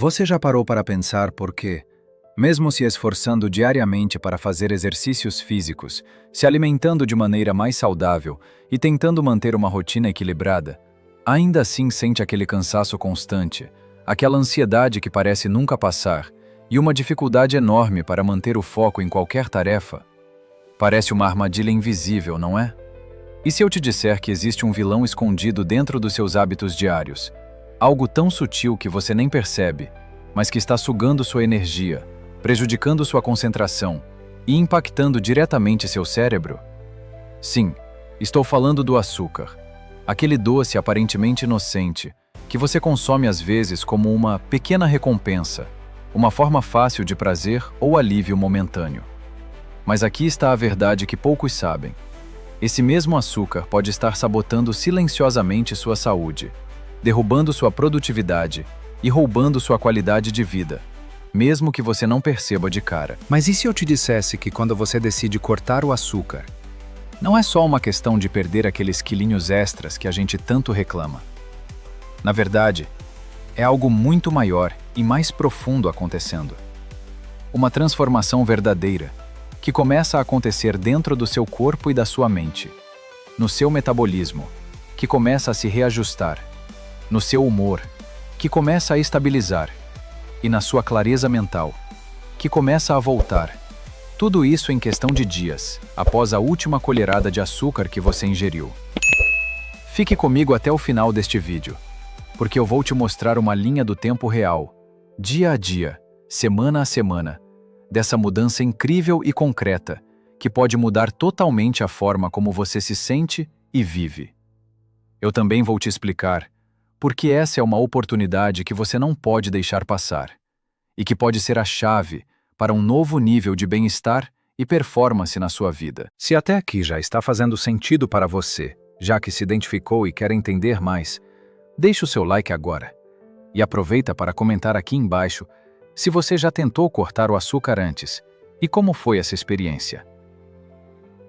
Você já parou para pensar por que, mesmo se esforçando diariamente para fazer exercícios físicos, se alimentando de maneira mais saudável e tentando manter uma rotina equilibrada, ainda assim sente aquele cansaço constante, aquela ansiedade que parece nunca passar e uma dificuldade enorme para manter o foco em qualquer tarefa? Parece uma armadilha invisível, não é? E se eu te disser que existe um vilão escondido dentro dos seus hábitos diários? Algo tão sutil que você nem percebe, mas que está sugando sua energia, prejudicando sua concentração e impactando diretamente seu cérebro? Sim, estou falando do açúcar, aquele doce aparentemente inocente, que você consome às vezes como uma pequena recompensa, uma forma fácil de prazer ou alívio momentâneo. Mas aqui está a verdade que poucos sabem. Esse mesmo açúcar pode estar sabotando silenciosamente sua saúde, derrubando sua produtividade e roubando sua qualidade de vida, mesmo que você não perceba de cara. Mas e se eu te dissesse que quando você decide cortar o açúcar, não é só uma questão de perder aqueles quilinhos extras que a gente tanto reclama. Na verdade, é algo muito maior e mais profundo acontecendo. Uma transformação verdadeira, que começa a acontecer dentro do seu corpo e da sua mente, no seu metabolismo, que começa a se reajustar, no seu humor, que começa a estabilizar, e na sua clareza mental, que começa a voltar. Tudo isso em questão de dias, após a última colherada de açúcar que você ingeriu. Fique comigo até o final deste vídeo, porque eu vou te mostrar uma linha do tempo real, dia a dia, semana a semana, dessa mudança incrível e concreta, que pode mudar totalmente a forma como você se sente e vive. Eu também vou te explicar porque essa é uma oportunidade que você não pode deixar passar, e que pode ser a chave para um novo nível de bem-estar e performance na sua vida. se até aqui já está fazendo sentido para você, já que se identificou e quer entender mais, Deixe o seu like agora, e aproveita para comentar aqui embaixo se você já tentou cortar o açúcar antes e como foi essa experiência.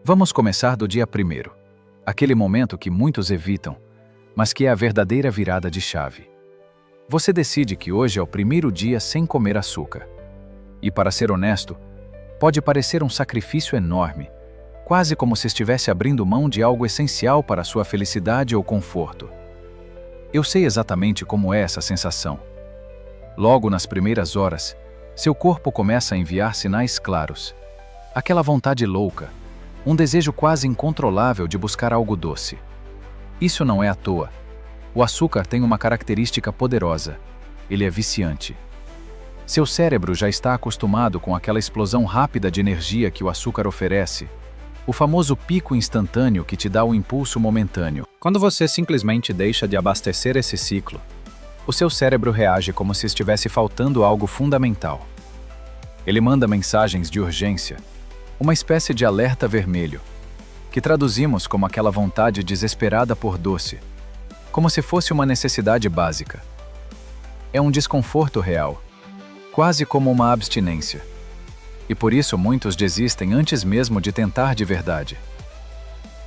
Vamos começar do dia 1º, aquele momento que muitos evitam, mas que é a verdadeira virada de chave. Você decide que hoje é o primeiro dia sem comer açúcar. E para ser honesto, pode parecer um sacrifício enorme, quase como se estivesse abrindo mão de algo essencial para a sua felicidade ou conforto. Eu sei exatamente como é essa sensação. Logo nas primeiras horas, seu corpo começa a enviar sinais claros. Aquela vontade louca, um desejo quase incontrolável de buscar algo doce. Isso não é à toa. O açúcar tem uma característica poderosa. Ele é viciante. Seu cérebro já está acostumado com aquela explosão rápida de energia que o açúcar oferece, o famoso pico instantâneo que te dá o impulso momentâneo. quando você simplesmente deixa de abastecer esse ciclo, O seu cérebro reage como se estivesse faltando algo fundamental. Ele manda mensagens de urgência, uma espécie de alerta vermelho, que traduzimos como aquela vontade desesperada por doce, como se fosse uma necessidade básica. É um desconforto real, quase como uma abstinência. E por isso muitos desistem antes mesmo de tentar de verdade.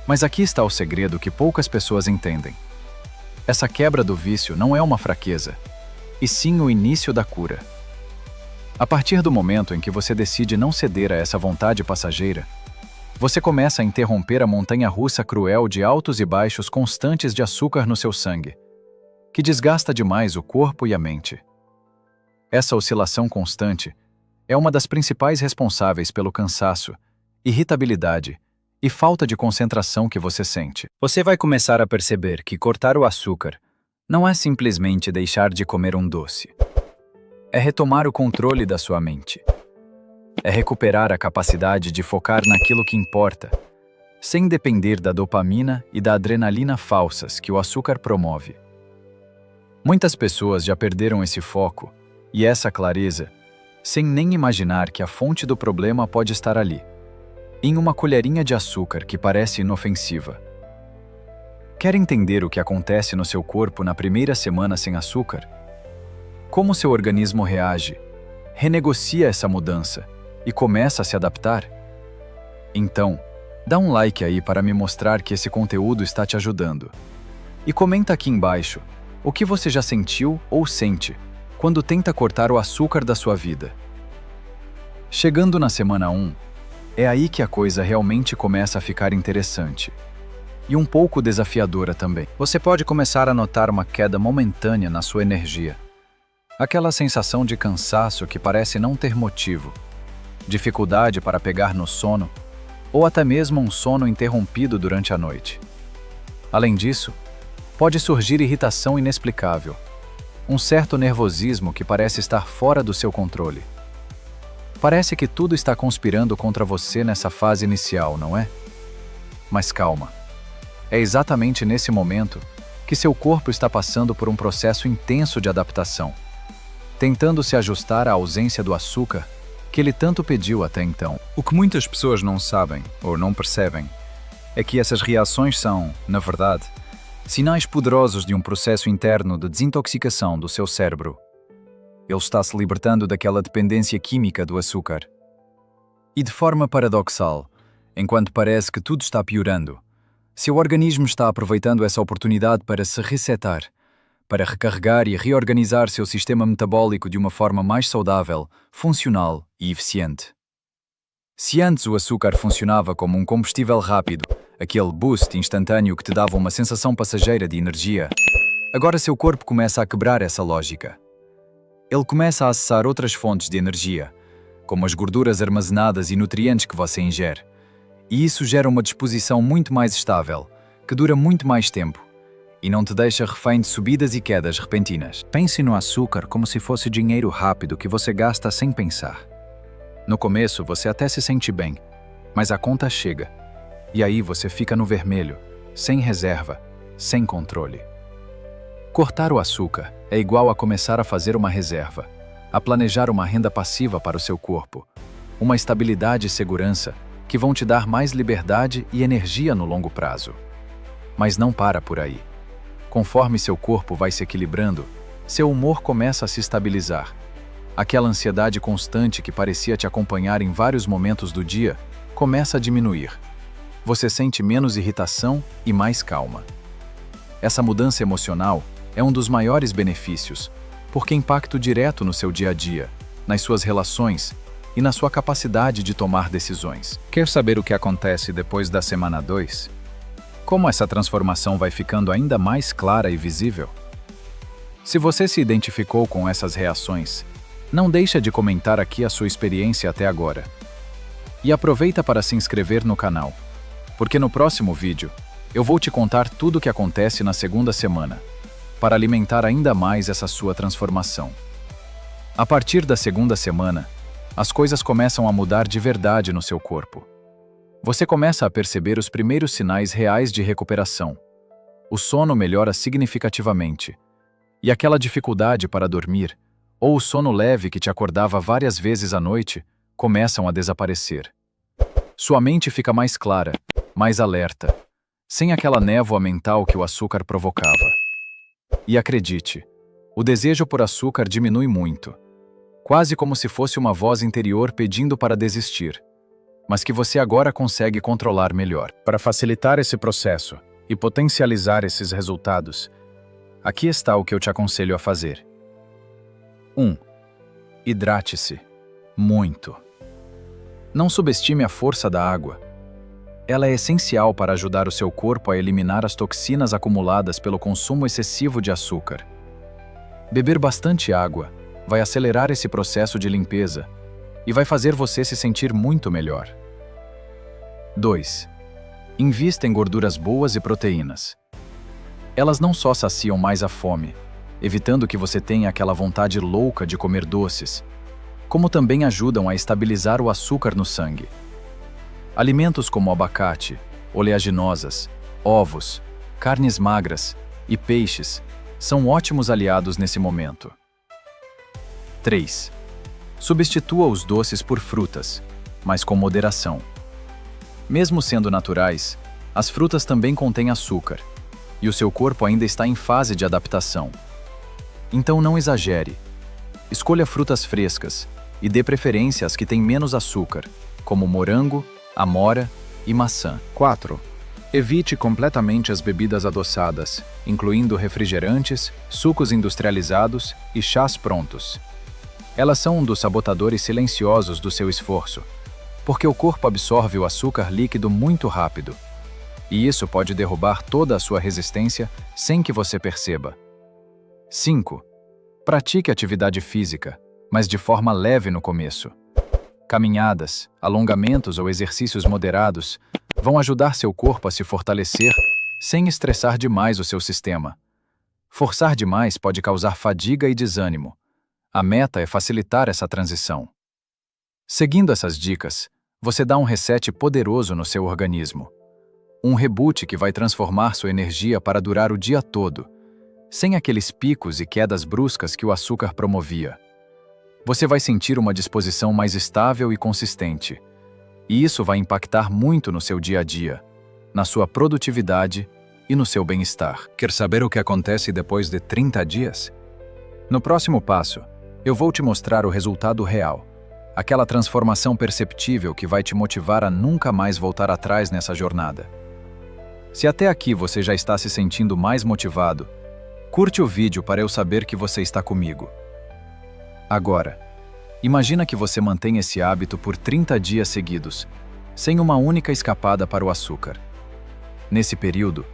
Mas aqui está o segredo que poucas pessoas entendem. Essa quebra do vício não é uma fraqueza, e sim o início da cura. A partir do momento em que você decide não ceder a essa vontade passageira, você começa a interromper a montanha-russa cruel de altos e baixos constantes de açúcar no seu sangue, que desgasta demais o corpo e a mente. Essa oscilação constante é uma das principais responsáveis pelo cansaço, irritabilidade e falta de concentração que você sente. você vai começar a perceber que cortar o açúcar Não é simplesmente deixar de comer um doce. É retomar o controle da sua mente. É recuperar a capacidade de focar naquilo que importa, sem depender da dopamina e da adrenalina falsas que o açúcar promove. Muitas pessoas já perderam esse foco e essa clareza, sem nem imaginar que a fonte do problema pode estar ali, em uma colherinha de açúcar que parece inofensiva. Quer entender o que acontece no seu corpo na primeira semana sem açúcar? Como seu organismo reage, renegocia essa mudança e começa a se adaptar? Então, dá um like aí para me mostrar que esse conteúdo está te ajudando. E comenta aqui embaixo o que você já sentiu ou sente quando tenta cortar o açúcar da sua vida. Chegando na semana 1, é aí que a coisa realmente começa a ficar interessante. E um pouco desafiadora também. Você pode começar a notar uma queda momentânea na sua energia. Aquela sensação de cansaço que parece não ter motivo, dificuldade para pegar no sono, ou até mesmo um sono interrompido durante a noite. Além disso, pode surgir irritação inexplicável, um certo nervosismo que parece estar fora do seu controle. Parece que tudo está conspirando contra você nessa fase inicial, não é? Mas calma. É exatamente nesse momento que seu corpo está passando por um processo intenso de adaptação, tentando se ajustar à ausência do açúcar que ele tanto pediu até então. O que muitas pessoas não sabem ou não percebem é que essas reações são, na verdade, sinais poderosos de um processo interno de desintoxicação do seu cérebro. Ele está se libertando daquela dependência química do açúcar. E de forma paradoxal, enquanto parece que tudo está piorando, seu organismo está aproveitando essa oportunidade para se resetar, para recarregar e reorganizar seu sistema metabólico de uma forma mais saudável, funcional e eficiente. Se antes o açúcar funcionava como um combustível rápido, aquele boost instantâneo que te dava uma sensação passageira de energia, agora seu corpo começa a quebrar essa lógica. Ele começa a acessar outras fontes de energia, como as gorduras armazenadas e nutrientes que você ingere, e isso gera uma disposição muito mais estável, que dura muito mais tempo, e não te deixa refém de subidas e quedas repentinas. Pense no açúcar como se fosse dinheiro rápido que você gasta sem pensar. No começo, você até se sente bem, mas a conta chega. E aí você fica no vermelho, sem reserva, sem controle. Cortar o açúcar é igual a começar a fazer uma reserva, a planejar uma renda passiva para o seu corpo, uma estabilidade e segurança que vão te dar mais liberdade e energia no longo prazo. Mas não para por aí. Conforme seu corpo vai se equilibrando, seu humor começa a se estabilizar. Aquela ansiedade constante que parecia te acompanhar em vários momentos do dia começa a diminuir. Você sente menos irritação e mais calma. Essa mudança emocional é um dos maiores benefícios, porque impacta direto no seu dia a dia, nas suas relações e na sua capacidade de tomar decisões. Quer saber o que acontece depois da semana 2? Como essa transformação vai ficando ainda mais clara e visível? Se você se identificou com essas reações, não deixa de comentar aqui a sua experiência até agora. E aproveita para se inscrever no canal, porque no próximo vídeo eu vou te contar tudo o que acontece na segunda semana, para alimentar ainda mais essa sua transformação. A partir da segunda semana, as coisas começam a mudar de verdade no seu corpo. Você começa a perceber os primeiros sinais reais de recuperação. O sono melhora significativamente, e aquela dificuldade para dormir, ou o sono leve que te acordava várias vezes à noite, começam a desaparecer. Sua mente fica mais clara, mais alerta, sem aquela névoa mental que o açúcar provocava. E acredite, o desejo por açúcar diminui muito, quase como se fosse uma voz interior pedindo para desistir, mas que você agora consegue controlar melhor. Para facilitar esse processo e potencializar esses resultados, aqui está o que eu te aconselho a fazer. 1. Hidrate-se. Muito. Não subestime a força da água. Ela é essencial para ajudar o seu corpo a eliminar as toxinas acumuladas pelo consumo excessivo de açúcar. Beber bastante água vai acelerar esse processo de limpeza e vai fazer você se sentir muito melhor. 2. Invista em gorduras boas e proteínas. Elas não só saciam mais a fome, evitando que você tenha aquela vontade louca de comer doces, como também ajudam a estabilizar o açúcar no sangue. Alimentos como abacate, oleaginosas, ovos, carnes magras e peixes são ótimos aliados nesse momento. 3. Substitua os doces por frutas, mas com moderação. Mesmo sendo naturais, as frutas também contêm açúcar, e o seu corpo ainda está em fase de adaptação. Então não exagere. Escolha frutas frescas e dê preferência às que têm menos açúcar, como morango, amora e maçã. 4. Evite completamente as bebidas adoçadas, incluindo refrigerantes, sucos industrializados e chás prontos. Elas são um dos sabotadores silenciosos do seu esforço, porque o corpo absorve o açúcar líquido muito rápido. E isso pode derrubar toda a sua resistência sem que você perceba. 5. Pratique atividade física, mas de forma leve no começo. Caminhadas, alongamentos ou exercícios moderados vão ajudar seu corpo a se fortalecer sem estressar demais o seu sistema. Forçar demais pode causar fadiga e desânimo. A meta é facilitar essa transição. Seguindo essas dicas, você dá um reset poderoso no seu organismo. Um reboot que vai transformar sua energia para durar o dia todo, sem aqueles picos e quedas bruscas que o açúcar promovia. Você vai sentir uma disposição mais estável e consistente. E isso vai impactar muito no seu dia a dia, na sua produtividade e no seu bem-estar. Quer saber o que acontece depois de 30 dias? No próximo passo, eu vou te mostrar o resultado real, aquela transformação perceptível que vai te motivar a nunca mais voltar atrás nessa jornada. Se até aqui você já está se sentindo mais motivado, curte o vídeo para eu saber que você está comigo. Agora, imagina que você mantém esse hábito por 30 dias seguidos, sem uma única escapada para o açúcar. Nesse período,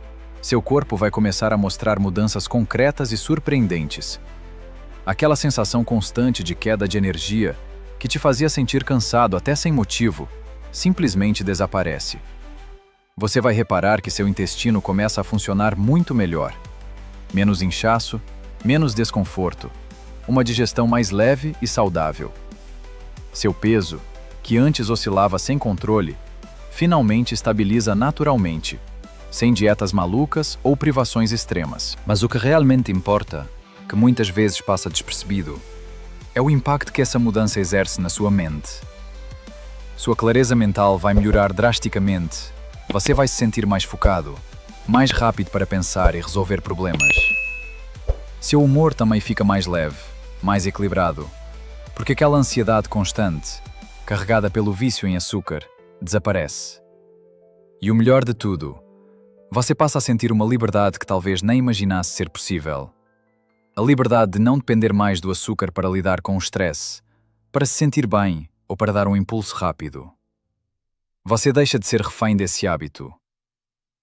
seu corpo vai começar a mostrar mudanças concretas e surpreendentes. Aquela sensação constante de queda de energia, que te fazia sentir cansado até sem motivo, simplesmente desaparece. Você vai reparar que seu intestino começa a funcionar muito melhor. Menos inchaço, menos desconforto, uma digestão mais leve e saudável. Seu peso, que antes oscilava sem controle, finalmente estabiliza naturalmente, sem dietas malucas ou privações extremas. Mas o que realmente importa, que muitas vezes passa despercebido, é o impacto que essa mudança exerce na sua mente. Sua clareza mental vai melhorar drasticamente. Você vai se sentir mais focado, mais rápido para pensar e resolver problemas. Seu humor também fica mais leve, mais equilibrado, porque aquela ansiedade constante, carregada pelo vício em açúcar, desaparece. E o melhor de tudo, você passa a sentir uma liberdade que talvez nem imaginasse ser possível. A liberdade de não depender mais do açúcar para lidar com o estresse, para se sentir bem ou para dar um impulso rápido. Você deixa de ser refém desse hábito.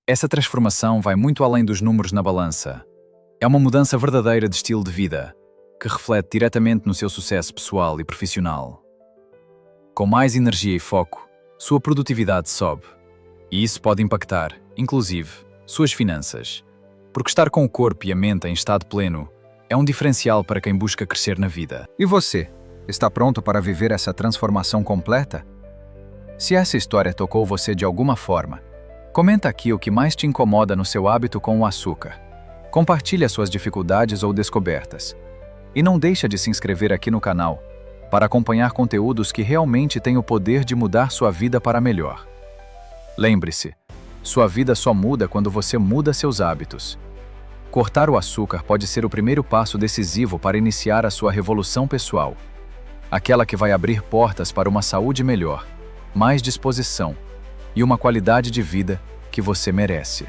Essa transformação vai muito além dos números na balança. É uma mudança verdadeira de estilo de vida, que reflete diretamente no seu sucesso pessoal e profissional. Com mais energia e foco, sua produtividade sobe. E isso pode impactar, inclusive, suas finanças. Porque estar com o corpo e a mente em estado pleno é um diferencial para quem busca crescer na vida. E você, está pronto para viver essa transformação completa? Se essa história tocou você de alguma forma, comenta aqui o que mais te incomoda no seu hábito com o açúcar. Compartilhe as suas dificuldades ou descobertas. E não deixa de se inscrever aqui no canal para acompanhar conteúdos que realmente têm o poder de mudar sua vida para melhor. Lembre-se, sua vida só muda quando você muda seus hábitos. Cortar o açúcar pode ser o primeiro passo decisivo para iniciar a sua revolução pessoal. Aquela que vai abrir portas para uma saúde melhor, mais disposição e uma qualidade de vida que você merece.